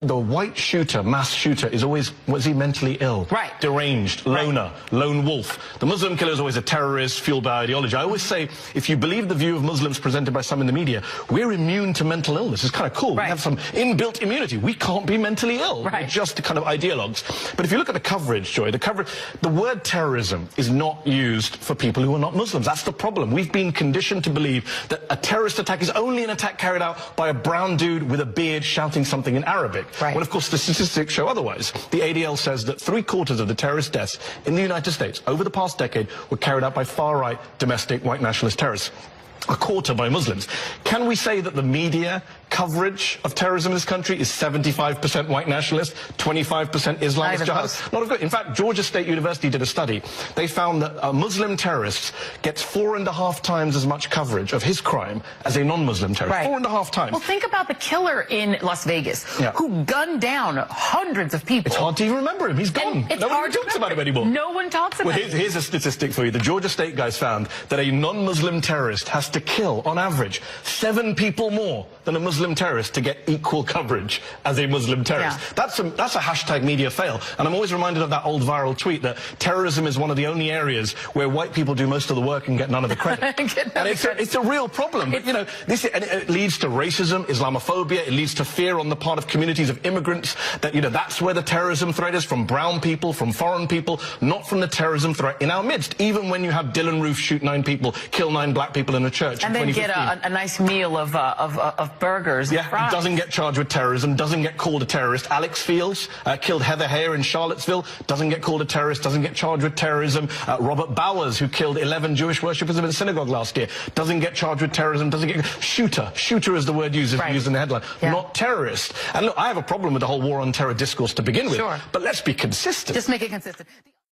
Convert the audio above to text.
the white shooter, mass shooter, is always, was he mentally ill? Right. Deranged, loner, lone wolf. The Muslim killer is always a terrorist, fueled by ideology. I always say, if you believe the view of Muslims presented by some in the media, we're immune to mental illness. It's kind of cool. Right. We have some inbuilt immunity. We can't be mentally ill. Right. We're just kind of ideologues. But if you look at the coverage, Joy, the word terrorism is not used for people who are not Muslims. That's the problem. We've been conditioned to believe that a terrorist attack is only an attack carried out by a brown dude with a beard shouting something in Arabic. Right. When, of course, the statistics show otherwise. The ADL says that 3/4 of the terrorist deaths in the United States over the past decade were carried out by far-right domestic white nationalist terrorists. A quarter by Muslims. Can we say that the media coverage of terrorism in this country is 75% white nationalist, 25% Islamist jihadists? Not good. In fact, Georgia State University did a study. They found that a Muslim terrorist gets 4.5 times as much coverage of his crime as a non-Muslim terrorist. Right. 4.5 times. Well, think about the killer in Las Vegas who gunned down hundreds of people. It's hard to even remember him. He's gone. Nobody talks about him anymore. No one talks about him. Here's a statistic for you. The Georgia State guys found that a non-Muslim terrorist has to kill, on average, 7 people more than a Muslim terrorist to get equal coverage as a Muslim terrorist. Yeah. That's a hashtag media fail. And I'm always reminded of that old viral tweet that terrorism is one of the only areas where white people do most of the work and get none of the credit. And it's a real problem. But, you know, it leads to racism, Islamophobia. It leads to fear on the part of communities of immigrants that, you know, that's where the terrorism threat is, from brown people, from foreign people, not from the terrorism threat in our midst. Even when you have Dylan Roof shoot 9 people, kill 9 black people in a church. And then get a nice meal of burgers. Yeah, and doesn't get charged with terrorism, doesn't get called a terrorist. Alex Fields killed Heather Heyer in Charlottesville, doesn't get called a terrorist, doesn't get charged with terrorism. Robert Bowers, who killed 11 Jewish worshippers in a synagogue last year, doesn't get charged with terrorism, doesn't get... Shooter is the word used in the headline, not terrorist. And look, I have a problem with the whole war on terror discourse to begin with, but let's be consistent. Just make it consistent.